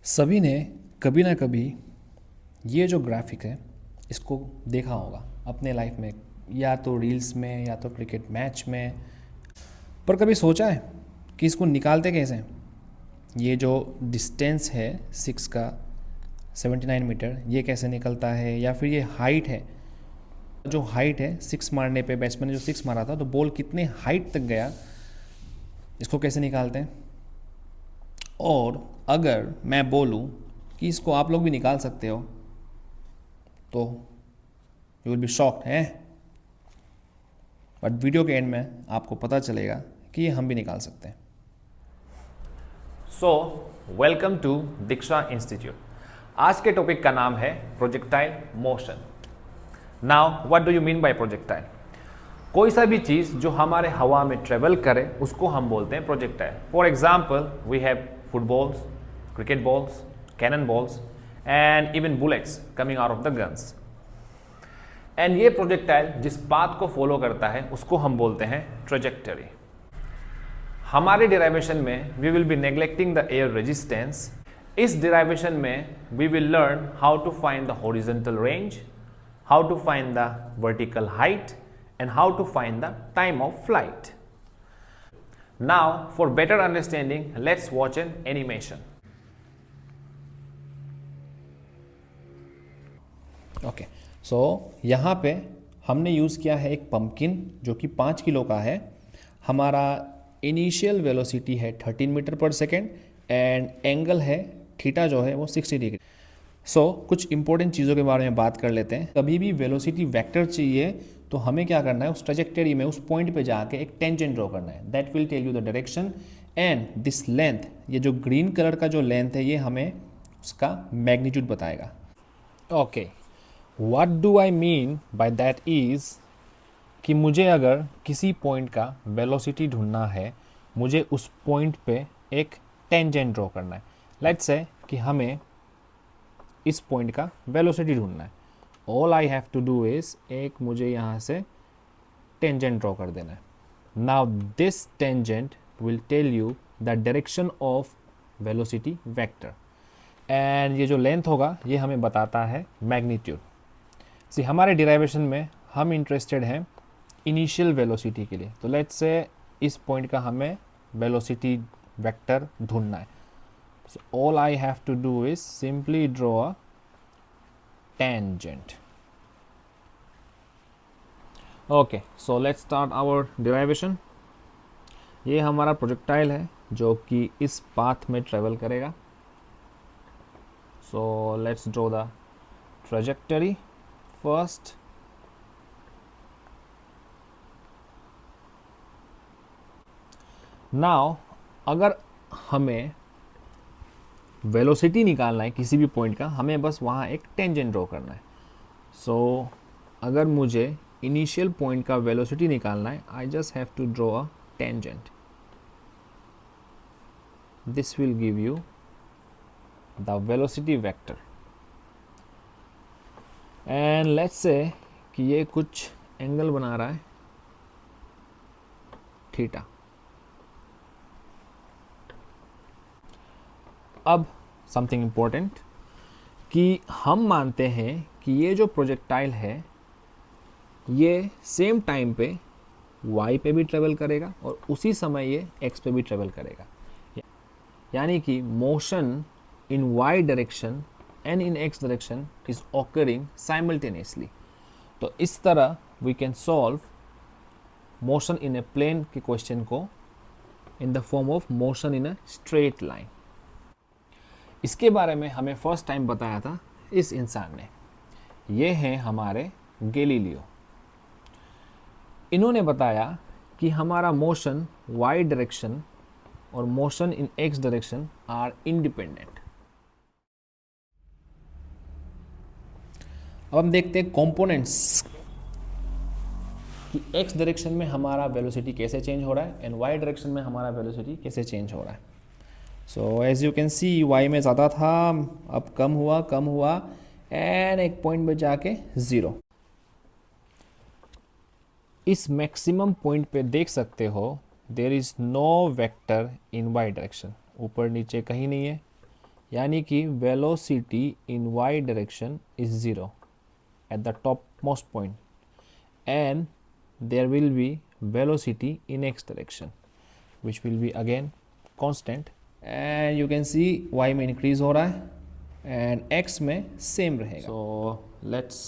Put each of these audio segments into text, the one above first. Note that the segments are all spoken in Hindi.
सभी ने कभी ना कभी ये जो ग्राफिक है इसको देखा होगा अपने लाइफ में, या तो रील्स में या तो क्रिकेट मैच में। पर कभी सोचा है कि इसको निकालते कैसे हैं? ये जो डिस्टेंस है सिक्स का 79 मीटर, ये कैसे निकलता है? या फिर ये हाइट है, जो हाइट है सिक्स मारने पे बैट्समैन ने जो सिक्स मारा था तो बॉल कितने हाइट तक गया, इसको कैसे निकालते हैं? और अगर मैं बोलूँ कि इसको आप लोग भी निकाल सकते हो तो यू विल बी शॉक्ड है। बट वीडियो के एंड में आपको पता चलेगा कि ये हम भी निकाल सकते हैं। So welcome to Diksha institute. आज के टॉपिक का नाम है projectile motion. Now what do you mean by projectile? कोई सा भी चीज जो हमारे हवा में ट्रेवल करे उसको हम बोलते हैं projectile. For example we have footballs, cricket balls, cannon balls and even bullets coming out of the guns. And ये प्रोजेक्टाइल जिस पाथ को फॉलो करता है उसको हम बोलते हैं ट्रेजेक्टरी। हमारे डिराइवेशन में we will be neglecting the air resistance. इस डिराइवेशन में we will learn how to find the horizontal range, how to find the vertical height and how to find the time of flight. Now for better understanding, let's watch an animation. Okay, so यहाँ पे हमने यूज़ किया है एक पंपकिन जो कि 5 किलो का है। हमारा इनिशियल वेलोसिटी है 13 मीटर पर सेकेंड एंड एंगल है थीटा जो है वो 60 डिग्री। सो कुछ इंपॉर्टेंट चीज़ों के बारे में बात कर लेते हैं। कभी भी वेलोसिटी वेक्टर चाहिए तो हमें क्या करना है, उस ट्रेजेक्टरी में उस पॉइंट पे जाके एक टेंजेंट ड्रॉ करना है। That will tell you the direction and this length, ये जो ग्रीन कलर का जो लेंथ है ये हमें उसका मैग्नीट्यूड बताएगा। Okay, what do I mean by that is कि मुझे अगर किसी पॉइंट का वेलोसिटी ढूंढना है, मुझे उस पॉइंट पे एक टेंजेंट ड्रॉ करना है। लेट्स से कि हमें इस पॉइंट का वेलोसिटी ढूंढना है। All I have to do is, एक मुझे यहाँ से टेंजेंट ड्रॉ कर देना है। Now this tangent will tell you the direction of velocity vector and ये जो लेंथ होगा ये हमें बताता है मैग्नीट्यूड। सी हमारे डिराइवेशन में हम इंटरेस्टेड हैं इनिशियल वेलोसिटी के लिए, तो लेट्स से इस पॉइंट का हमें वेलोसिटी वेक्टर ढूंढना है। So all I have to do is simply draw a tangent. Okay, so let's start our derivation. ये हमारा प्रोजेक्टाइल है जो कि इस पाथ में ट्रेवल करेगा। So let's draw the trajectory first. Now अगर हमें वेलोसिटी निकालना है किसी भी पॉइंट का, हमें बस वहाँ एक टेंजेंट ड्रॉ करना है। सो अगर मुझे इनिशियल पॉइंट का वेलोसिटी निकालना है, I just have to draw a tangent. This will give you the velocity vector and let's say कि ये कुछ एंगल बना रहा है थीटा। अब समथिंग इम्पोर्टेंट कि हम मानते हैं कि ये जो प्रोजेक्टाइल है ये सेम टाइम पे y पे भी ट्रेवल करेगा और उसी समय ये x पे भी ट्रेवल करेगा। यानी कि motion in y direction and in x direction is occurring simultaneously. तो इस तरह we can solve motion in a plane के क्वेश्चन को in the form of motion in a straight line. इसके बारे में हमें फर्स्ट टाइम बताया था इस इंसान ने। ये हैं हमारे गैलीलियो। इन्होंने बताया कि हमारा मोशन y डायरेक्शन और motion in x direction are independent. अब हम देखते हैं कंपोनेंट्स कि x डायरेक्शन में हमारा वेलोसिटी कैसे चेंज हो रहा है एंड y डायरेक्शन में हमारा वेलोसिटी कैसे चेंज हो रहा है। So as you can see y में ज़्यादा था, अब कम हुआ एंड एक पॉइंट पे जाके 0। इस मैक्सिमम पॉइंट पे देख सकते हो there is no vector in y direction, ऊपर नीचे कहीं नहीं है। यानी कि velocity in Y direction is zero at the topmost point and there will be velocity in x direction which will be again constant and you can see y में increase हो रहा है and x में same रहेगा. So let's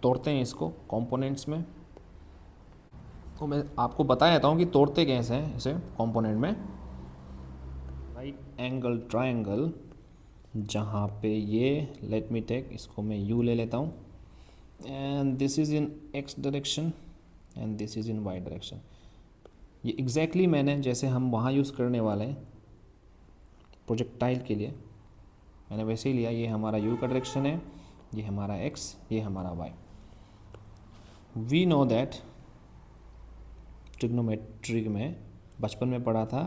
तोड़ते हैं इसको components में. तो मैं आपको बता देता हूँ कि तोड़ते कैसे हैं इसे component में. राइट एंगल ट्रायंगल जहाँ पे ये let me take इसको मैं u ले लेता हूँ and this is in x direction and this is in y direction. ये exactly मैंने जैसे हम वहाँ यूज़ करने वाले हैं प्रोजेक्टाइल के लिए मैंने वैसे ही लिया. ये हमारा u का डायरेक्शन है, ये हमारा x, ये हमारा y. We know that trigonometry में बचपन में पढ़ा था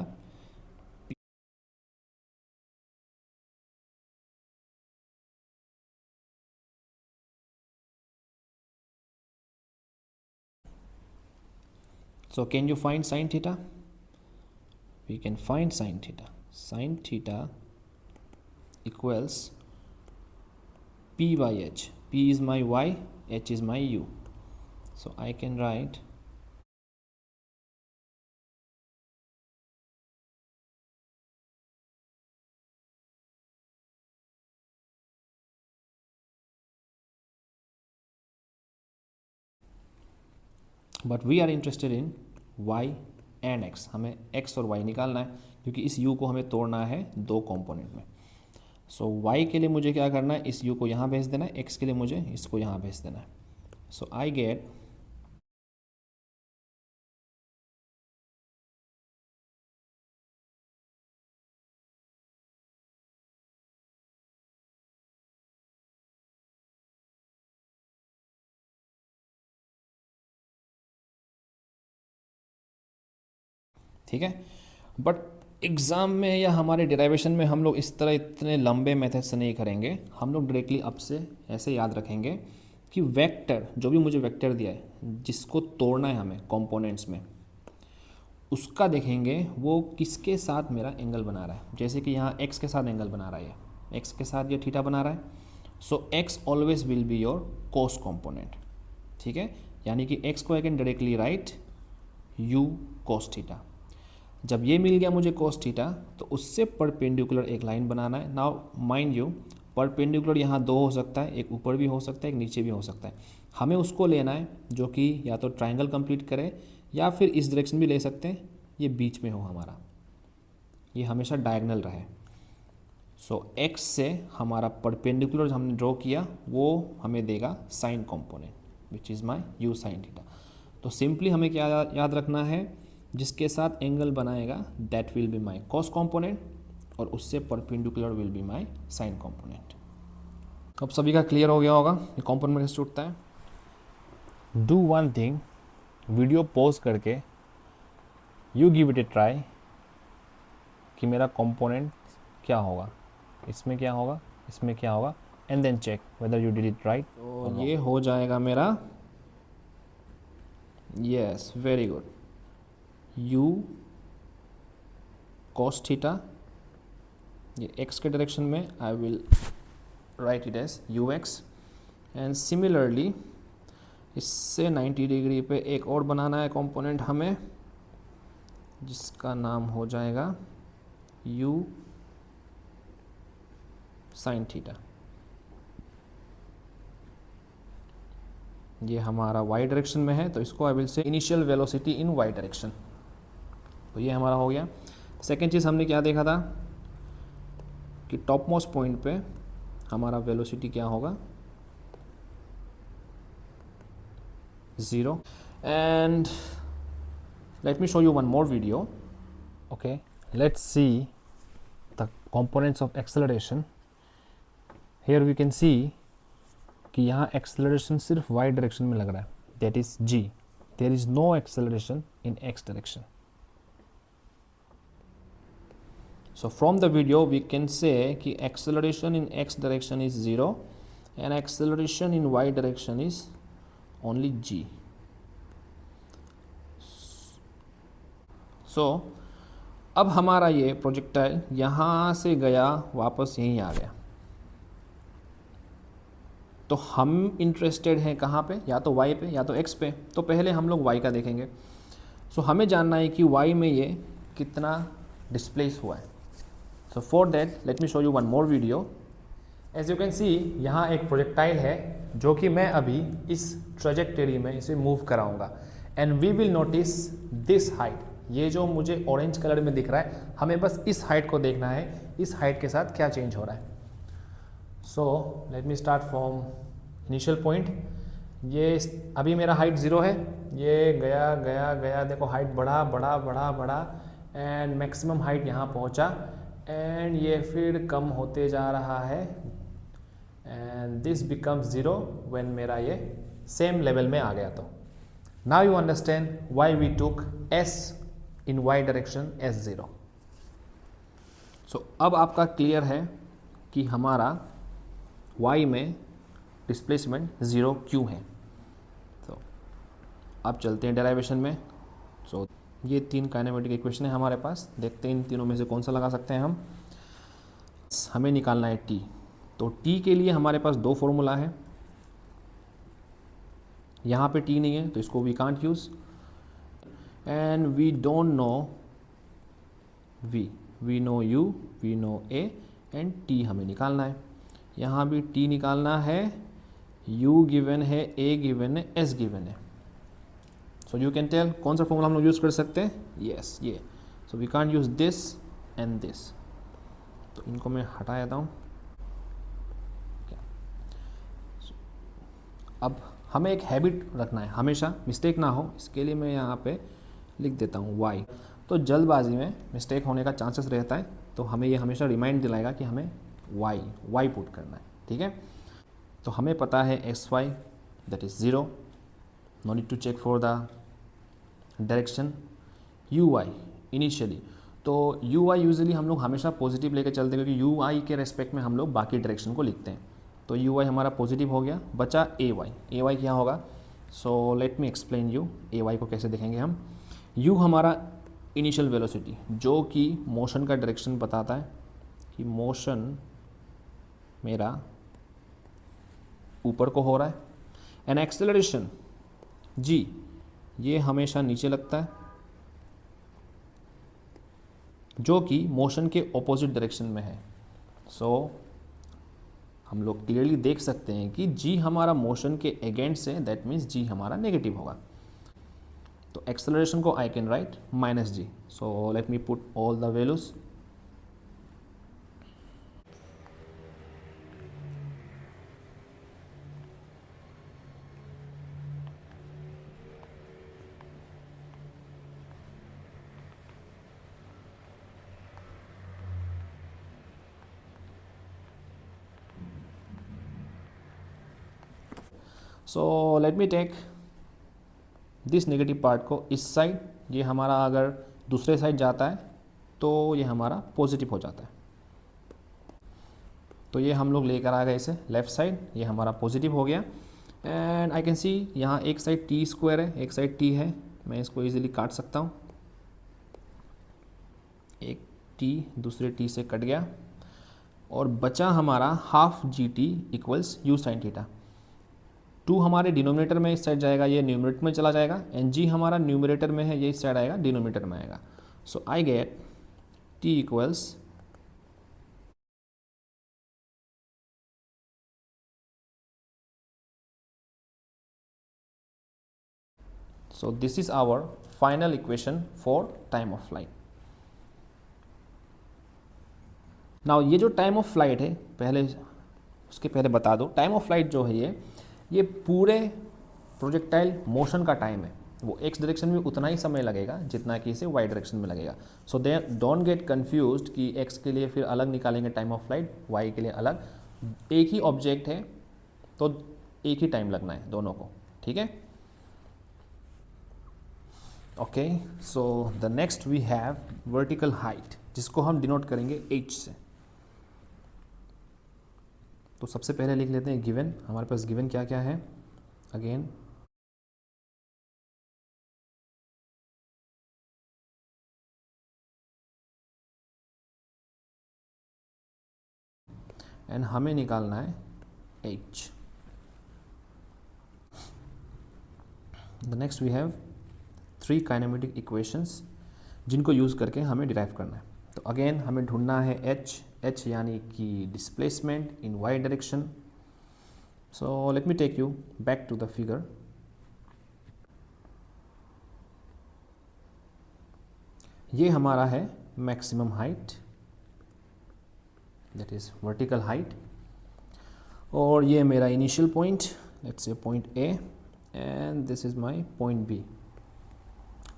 So can you find sin theta? We can find sin theta. Sin theta equals p by h. P is my y, h is my u. So I can write but we are interested in y and x. हमें x और y निकालना है क्योंकि इस u को हमें तोड़ना है दो कंपोनेंट में. सो y के लिए मुझे क्या करना है, इस u को यहाँ भेज देना है, x के लिए मुझे इसको यहाँ भेज देना है. सो आई गेट ठीक है. बट एग्ज़ाम में या हमारे डेरिवेशन में हम लोग इस तरह इतने लंबे मेथड से नहीं करेंगे. हम लोग डायरेक्टली अब से ऐसे याद रखेंगे कि वेक्टर जो भी मुझे वेक्टर दिया है जिसको तोड़ना है हमें कंपोनेंट्स में, उसका देखेंगे वो किसके साथ मेरा एंगल बना रहा है. जैसे कि यहाँ x के साथ एंगल बना रहा है, x के साथ ये थीटा बना रहा है. सो x always will be your cos component. ठीक है, यानी कि x को I can directly right u cos theta. जब ये मिल गया मुझे कोस थीटा तो उससे परपेंडिकुलर एक लाइन बनाना है. नाउ माइंड यू परपेंडिकुलर यहाँ दो हो सकता है, एक ऊपर भी हो सकता है, एक नीचे भी हो सकता है. हमें उसको लेना है जो कि या तो ट्रायंगल कंप्लीट करे या फिर इस डायरेक्शन भी ले सकते हैं, ये बीच में हो हमारा, ये हमेशा डायगनल रहे. सो x से हमारा परपेंडिकुलर हमने ड्रॉ किया वो हमें देगा sign component which is my u sine theta. तो सिंपली हमें क्या याद रखना है, जिसके साथ एंगल बनाएगा that will be my cos component और उससे perpendicular will be my sign component. अब सभी का क्लियर हो गया होगा ये कंपोनेंट कैसे टूटता है. Do one thing, video pause करके you give it a try कि मेरा कंपोनेंट क्या होगा, इसमें क्या होगा, इसमें क्या होगा, and then check whether you did it right. तो ये हो जाएगा मेरा, yes very good, u cos theta. ये x के डायरेक्शन में I will write it as ux and similarly इससे 90 डिग्री पे एक और बनाना है कंपोनेंट हमें जिसका नाम हो जाएगा u साइन थीटा. ये हमारा y डायरेक्शन में है तो इसको I will say initial velocity in y direction. तो ये हमारा हो गया. सेकेंड चीज़ हमने क्या देखा था कि टॉप मोस्ट पॉइंट पे हमारा वेलोसिटी क्या होगा, 0. And let me show you one more video. Okay, let's see the components of acceleration. Here we can see कि यहाँ एक्सेलरेशन सिर्फ y डायरेक्शन में लग रहा है, that is g. There is no acceleration in x direction. So from the video we can say कि acceleration in x direction is 0 and acceleration in y direction is only g. So अब हमारा ये प्रोजेक्टाइल यहाँ से गया वापस यहीं आ गया, तो हम इंटरेस्टेड हैं कहाँ पे, या तो y पे या तो x पे। तो पहले हम लोग y का देखेंगे। सो हमें जानना है कि y में ये कितना डिस्प्लेस हुआ है। So for that let me show you one more video. As you can see, यहाँ एक प्रोजेक्टाइल है जो कि मैं अभी इस ट्रेजेक्टरी में इसे मूव कराऊंगा, and we will notice this height. ये जो मुझे ऑरेंज कलर में दिख रहा है, हमें बस इस हाइट को देखना है, इस हाइट के साथ क्या चेंज हो रहा है। सो let me start from initial point. ये अभी मेरा हाइट 0 है, ये गया गया गया, देखो हाइट बढ़ा बढ़ा बढ़ा बढ़ा एंड मैक्सिमम हाइट यहाँ पहुँचा, एंड ये फिर कम होते जा रहा है, एंड दिस बिकम्स 0 व्हेन मेरा ये सेम लेवल में आ गया। तो now you understand why we took s in y direction s0। So अब आपका क्लियर है कि हमारा y में डिस्प्लेसमेंट 0 क्यों है। तो अब चलते हैं डेरिवेशन में। सो ये 3 काइनेमेटिक इक्वेशन है हमारे पास, देखते हैं इन तीनों में से कौन सा लगा सकते हैं हम। हमें निकालना है t। तो t के लिए हमारे पास 2 फॉर्मूला है, यहाँ पे t नहीं है तो इसको we can't use, and we don't know we know u, we know a, and t हमें निकालना है। यहाँ भी t निकालना है, u गिवन है, a गिवन है, s गिवन है। सो यू कैन टेल कौन सा फॉर्मूला हम लोग यूज़ कर सकते हैं। यस ये। So we can't use this and this, तो इनको मैं हटा देता हूँ। अब हमें एक हैबिट रखना है, हमेशा मिस्टेक ना हो, इसके लिए मैं यहाँ पे लिख देता हूँ y। तो जल्दबाजी में मिस्टेक होने का चांसेस रहता है, तो हमें ये हमेशा रिमाइंड दिलाएगा कि हमें y पुट करना है, ठीक है। तो हमें पता है xy that is 0, no need to check for the direction. uy initially, तो uy यूजुअली हम लोग हमेशा पॉजिटिव लेके चलते हैं, क्योंकि uy के रेस्पेक्ट में हम लोग बाकी डायरेक्शन को लिखते हैं। तो uy हमारा पॉजिटिव हो गया, बचा ay क्या होगा। सो let me explain you ay को कैसे देखेंगे हम। u हमारा इनिशियल वेलोसिटी, जो कि मोशन का डायरेक्शन बताता है कि मोशन मेरा ऊपर को हो रहा है, एंड एक्सेलरेशन g ये हमेशा नीचे लगता है, जो कि मोशन के ऑपोजिट डायरेक्शन में है। सो हम लोग क्लियरली देख सकते हैं कि g हमारा मोशन के अगेंस्ट है, दैट मीन्स g हमारा नेगेटिव होगा। तो एक्सेलरेशन को I can write -g। So let me put all the values. So let me take this negative part को इस साइड, ये हमारा अगर दूसरे साइड जाता है तो ये हमारा पॉजिटिव हो जाता है। तो ये हम लोग लेकर आ गए इसे लेफ़्ट साइड, ये हमारा पॉजिटिव हो गया, एंड आई कैन सी यहाँ एक साइड t² है, एक साइड t है, मैं इसको इजीली काट सकता हूँ। एक t दूसरे t से कट गया, और बचा हमारा half GT equals u sin theta. 2 हमारे डिनोमिनेटर में इस साइड जाएगा, ये न्यूमरेटर में चला जाएगा, एंड g हमारा न्यूमरेटर में है, ये इस साइड आएगा, डिनोमिनेटर में आएगा। So I get t equals so this is our final equation for time of flight. now ये जो टाइम ऑफ फ्लाइट है, पहले उसके पहले बता दो, टाइम ऑफ फ्लाइट जो है ये पूरे प्रोजेक्टाइल मोशन का टाइम है। वो x डायरेक्शन में उतना ही समय लगेगा जितना कि इसे y डायरेक्शन में लगेगा। सो दे डोंट गेट कन्फ्यूज्ड कि x के लिए फिर अलग निकालेंगे टाइम ऑफ फ्लाइट, y के लिए अलग। एक ही ऑब्जेक्ट है तो एक ही टाइम लगना है दोनों को, ठीक है। Okay, so the next we have vertical height, जिसको हम डिनोट करेंगे h से। तो सबसे पहले लिख लेते हैं गिवन, हमारे पास गिवन क्या क्या है। अगेन एंड हमें निकालना है h। The next we have 3 kinematic equations जिनको यूज़ करके हमें डिराइव करना है। तो अगेन हमें ढूंढना है h यानी कि displacement in y direction. So let me take you back to the figure. ये हमारा है maximum height, that is vertical height, और ये मेरा initial point, let's say point A, and this is my point B।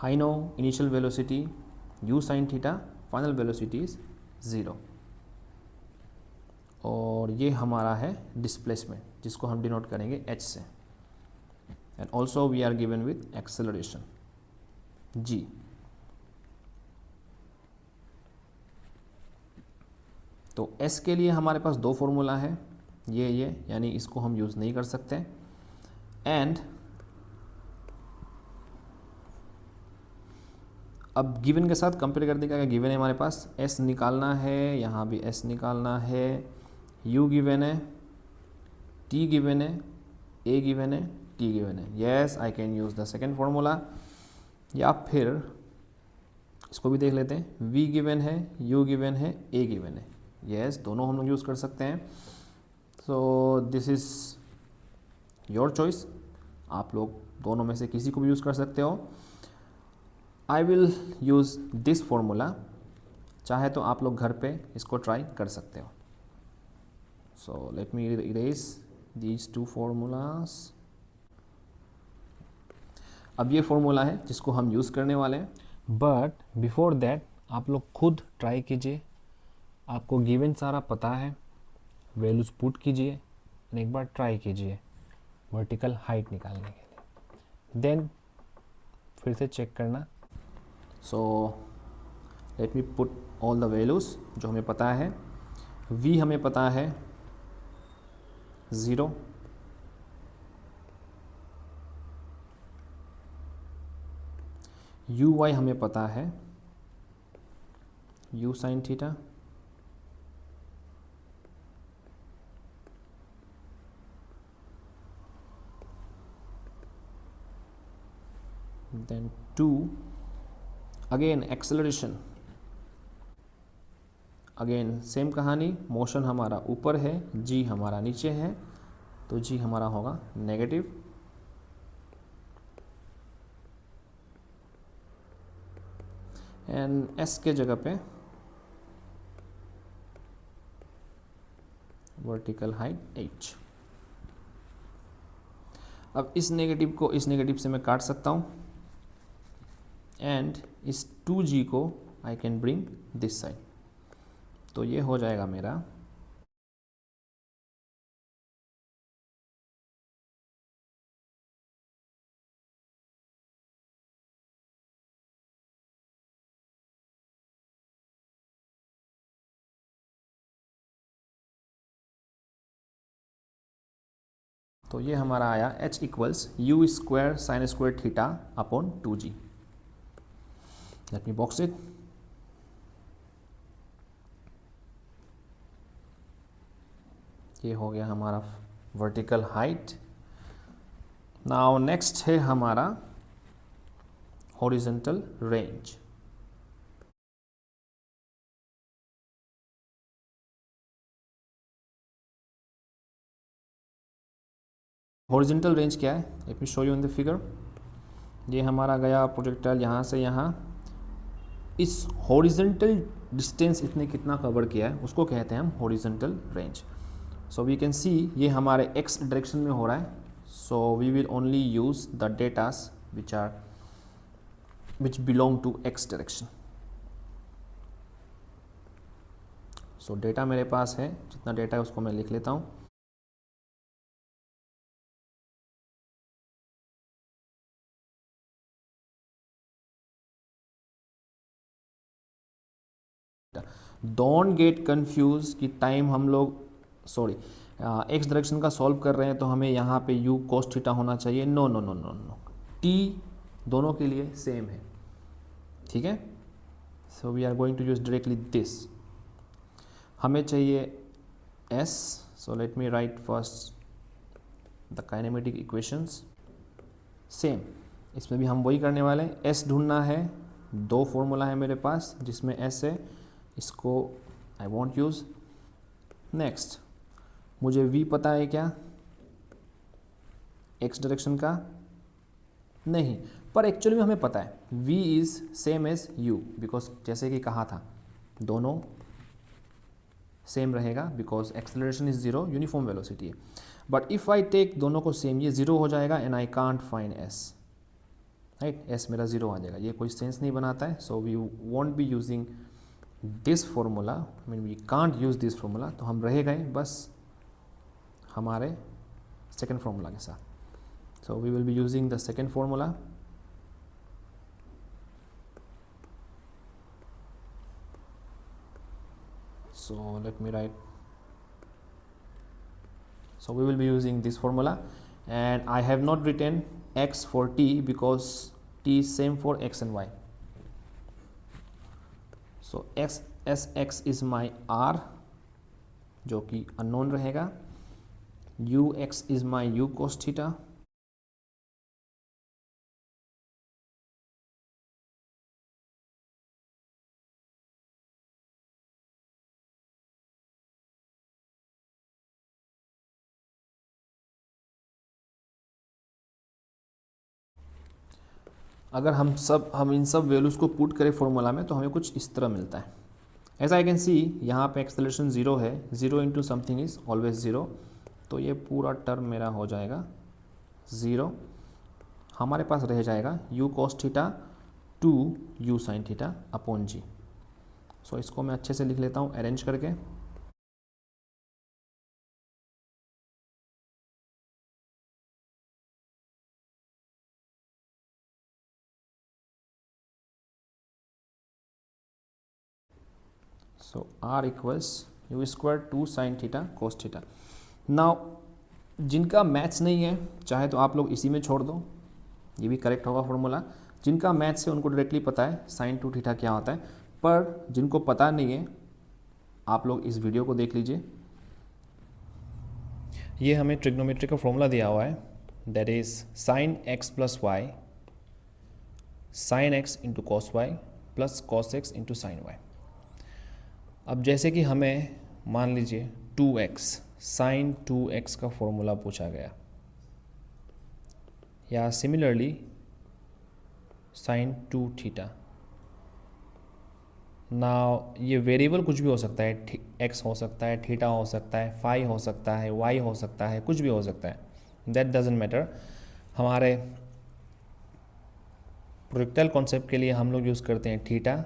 I know initial velocity u sin theta, final velocity is 0, और ये हमारा है डिस्प्लेसमेंट जिसको हम डिनोट करेंगे h से, and also we are given with acceleration g। तो s के लिए हमारे पास 2 फॉर्मूला है, ये यानी इसको हम यूज़ नहीं कर सकते, एंड अब गिवन के साथ कंपेयर कर देगा। गिवन है हमारे पास s निकालना है, यहाँ भी s निकालना है, u गिवन है, t गिवन है, a गिवन है, t गिवन है। Yes, I can use the second formula, या फिर इसको भी देख लेते हैं। v गिवन है, u गिवन है, a गिवन है। यस, दोनों हम लोग यूज़ कर सकते हैं। So this is your choice, आप लोग दोनों में से किसी को भी यूज़ कर सकते हो। I will use this formula, चाहे तो आप लोग घर पे इसको ट्राई कर सकते हो। सो let me erase these 2 formulas. अब ये फॉर्मूला है जिसको हम यूज़ करने वाले हैं, बट बिफोर दैट आप लोग खुद ट्राई कीजिए। आपको गिवन सारा पता है, वैल्यूज़ पुट कीजिए, एक बार ट्राई कीजिए वर्टिकल हाइट निकालने के लिए, देन फिर से चेक करना। सो let me put all the values जो हमें पता है। v हमें पता है 0, uy हमें पता है u sin theta, then 2 again acceleration, again same कहानी, मोशन हमारा ऊपर है, g हमारा नीचे है, तो g हमारा होगा नेगेटिव, एंड s के जगह पे वर्टिकल हाइट h। अब इस नेगेटिव को इस नेगेटिव से मैं काट सकता हूँ, एंड इस 2g को I can bring this side, तो ये हो जाएगा मेरा तो ये हमारा आया h equals u square sine square theta upon 2g। Let me box it. ये हो गया हमारा वर्टिकल हाइट। नाउ नेक्स्ट है हमारा हॉरिजॉन्टल रेंज। हॉरिजॉन्टल रेंज क्या है, late me show you in the figure. ये हमारा गया प्रोजेक्टाइल यहाँ से यहाँ, इस हॉरिजॉन्टल डिस्टेंस इसने कितना कवर किया है उसको कहते हैं हम horizontal range. So we can see ये हमारे x डायरेक्शन में हो रहा है, so we will only use the datas which belong to x direction. So data मेरे पास है, जितना डेटा है उसको मैं लिख लेता हूँ। डोंट गेट कंफ्यूज कि टाइम हम लोग एक्स डायरेक्शन का सॉल्व कर रहे हैं तो हमें यहाँ पे u cos थीटा होना चाहिए। No no no no no, t दोनों के लिए सेम है, ठीक है। So we are going to use directly this. हमें चाहिए S. So let me write first the kinematic equations. Same इसमें भी हम वही करने वाले हैं. S ढूंढना है. दो फॉर्मूला है मेरे पास जिसमें S है, इसको आई वॉन्ट यूज़. नेक्स्ट मुझे V पता है क्या, X डायरेक्शन का नहीं, पर एक्चुअली में हमें पता है V is same as U, because जैसे कि कहा था दोनों सेम रहेगा because acceleration is zero, uniform velocity है. बट इफ़ आई टेक दोनों को सेम, ये जीरो हो जाएगा and I can't find S, right. S मेरा जीरो आ जाएगा, ये कोई सेंस नहीं बनाता है. So we won't be using this formula, I mean we can't use this formula. तो हम रह गए बस हमारे सेकेंड फॉर्मूला के साथ. So we will be using the second formula. So let me write. So we will be using this formula, and I have not written x for t because t is same for x and y. So sx is my r जो कि unknown रहेगा. ux is my u cos theta. अगर हम इन सब वैल्यूज़ को पुट करें फॉर्मूला में तो हमें कुछ इस तरह मिलता है. एज आई कैन सी यहाँ पे एक्सेलरेशन ज़ीरो है, zero into something is always zero, तो ये पूरा टर्म मेरा हो जाएगा ज़ीरो. हमारे पास रह जाएगा u cos theta two u sin theta upon g. So इसको मैं अच्छे से लिख लेता हूँ अरेंज करके. So r equals u square two sine theta cos theta. Now जिनका मैथ्स नहीं है चाहे तो आप लोग इसी में छोड़ दो, ये भी करेक्ट होगा फॉर्मूला. जिनका मैथ्स है उनको डायरेक्टली पता है साइन टू थीटा क्या होता है, पर जिनको पता नहीं है आप लोग इस वीडियो को देख लीजिए. ये हमें ट्रिग्नोमेट्री का फॉर्मूला दिया हुआ है, that is sine x plus y sine x into cos y plus cos x into sine y. अब जैसे कि हमें मान लीजिए 2x साइन 2x का फॉर्मूला पूछा गया, या सिमिलरली साइन 2 थीटा. नाउ ये वेरिएबल कुछ भी हो सकता है, x हो सकता है, थीटा हो सकता है, फाई हो सकता है, y हो सकता है, कुछ भी हो सकता है, दैट डजेंट मैटर. हमारे प्रोजेक्टाइल कॉन्सेप्ट के लिए हम लोग यूज़ करते हैं थीटा,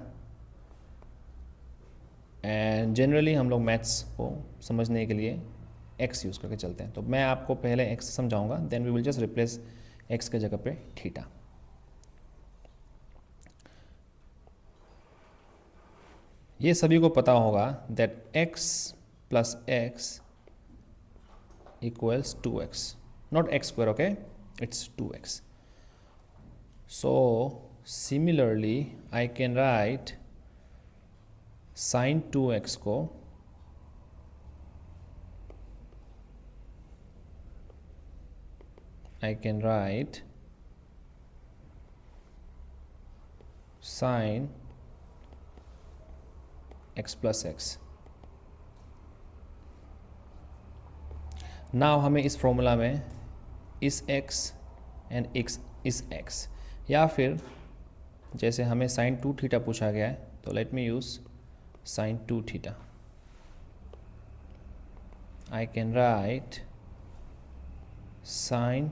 एंड जनरली हम लोग मैथ्स को समझने के लिए x यूज़ करके चलते हैं. तो मैं आपको पहले x समझाऊंगा, then we will just replace x के जगह पे थीटा. ये सभी को पता होगा that x plus x equals 2x, not x square, okay, it's 2x. So similarly I can write sine 2x को I can write sin x plus x. Now हमें इस फॉर्मूला में इस x एंड x इस x, या फिर जैसे हमें साइन 2 थीटा पूछा गया है तो let me use sine 2 theta. I can write sine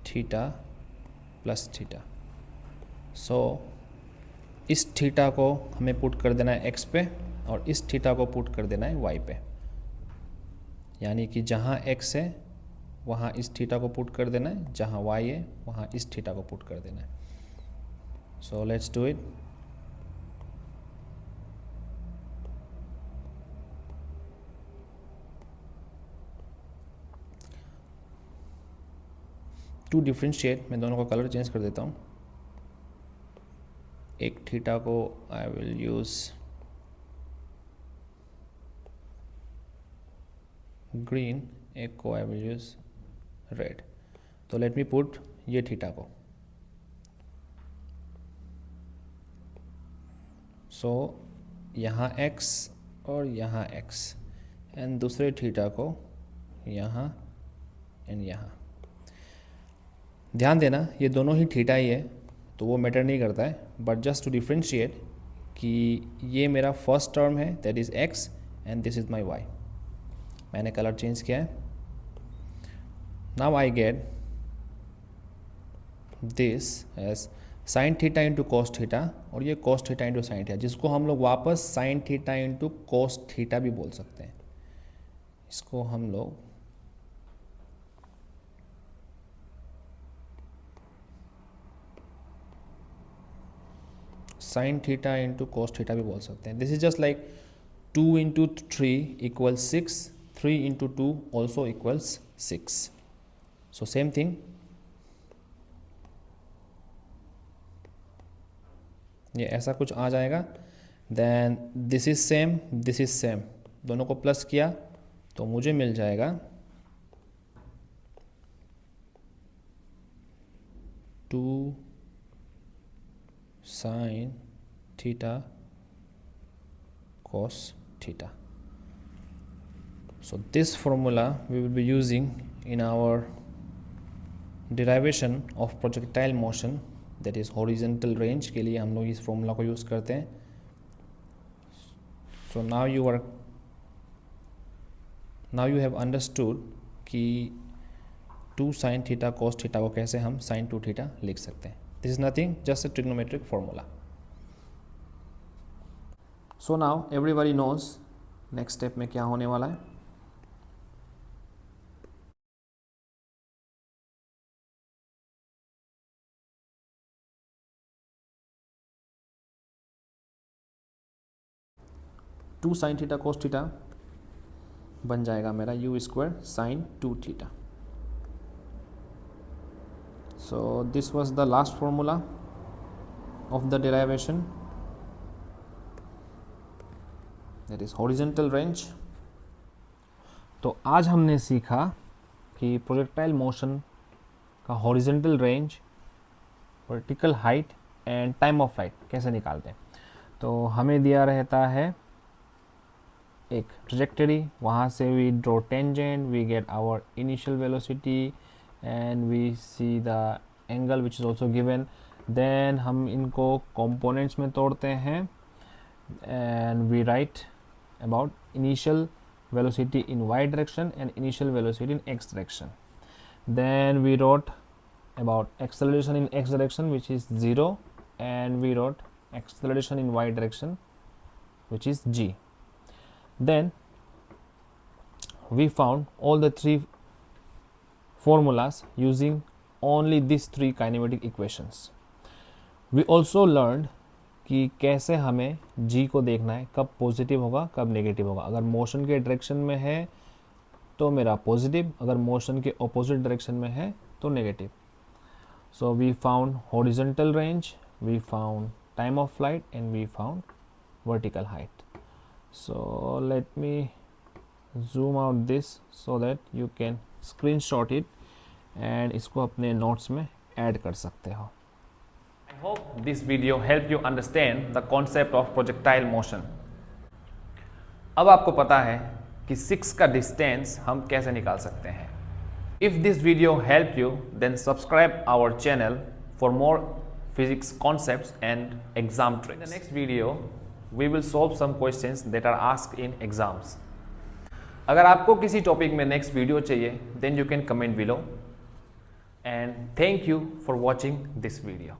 theta plus theta. So इस थीटा को हमें पुट कर देना है x पे और इस थीटा को पुट कर देना है y पे, यानी कि जहाँ x है वहाँ इस थीटा को पुट कर देना है, जहाँ y है वहाँ इस थीटा को पुट कर देना है. So let's do it. To differentiate, मैं दोनों का कलर चेंज कर देता हूँ. एक थीटा को आई विल यूज़ ग्रीन, एक को आई विल यूज रेड। तो लेट मी पुट ये थीटा को, सो यहाँ x और यहाँ x, एंड दूसरे थीटा को यहाँ एंड यहाँ। ध्यान देना ये दोनों ही थीटा ही है तो वो मैटर नहीं करता है, बट जस्ट टू डिफ्रेंशिएट कि ये मेरा फर्स्ट टर्म है that is x and this is my y। मैंने कलर चेंज किया है। Now I get this as sine theta into cos theta, और ये cos theta into sine theta, जिसको हम लोग वापस sine theta into cos theta भी बोल सकते हैं। इसको हम लोग sine theta into cos theta भी बोल सकते हैं। This is just like 2 into 3 equals 6, 3 into 2 also equals 6। So same thing, ये ऐसा कुछ आ जाएगा। Then this is same, this is same, दोनों को प्लस किया तो मुझे मिल जाएगा 2 sine theta cos theta. So this formula we will be using in our derivation of projectile motion, that is horizontal range के लिए हम लोग इस फॉर्मूला को यूज़ करते हैं। So now you have understood कि 2 sin theta cos theta को कैसे हम sin 2 theta लिख सकते हैं। This is nothing, just a trigonometric formula. So now everybody knows next step में क्या होने वाला है। Two sine theta cos theta बन जाएगा मेरा u square sine 2 theta. So this was the last formula of the derivation, that is horizontal range. तो आज हमने सीखा कि प्रोजेक्टाइल मोशन का horizontal range, vertical height and time of flight कैसे निकालते हैं। तो हमें दिया रहता है एक ट्रैजेक्टरी, वहाँ से we draw tangent, we get our initial velocity and we see the angle which is also given. Then हम इनको कंपोनेंट्स में तोड़ते हैं and we write about initial velocity in y direction and initial velocity in x direction. Then we wrote about acceleration in x direction which is 0, and we wrote acceleration in y direction which is g. Then we found all the three formulas using only these three kinematic equations. We also learned कि कैसे हमें g को देखना है, कब पॉजिटिव होगा कब नेगेटिव होगा। अगर मोशन के डायरेक्शन में है तो मेरा पॉजिटिव, अगर मोशन के ऑपोजिट डायरेक्शन में है तो negative. So we found horizontal range, we found time of flight and we found vertical height. So let me zoom out this so that you can screenshot it and इसको अपने नोट्स में ऐड कर सकते हो। I hope this video helped you understand the concept of projectile motion. अब आपको पता है कि 6 का डिस्टेंस हम कैसे निकाल सकते हैं। If this video helped you, then subscribe our channel for more physics concepts and exam tricks. In the next video, we will solve some questions that are asked in exams. अगर आपको किसी टॉपिक में नेक्स्ट वीडियो चाहिए, then you can comment below. And thank you for watching this video.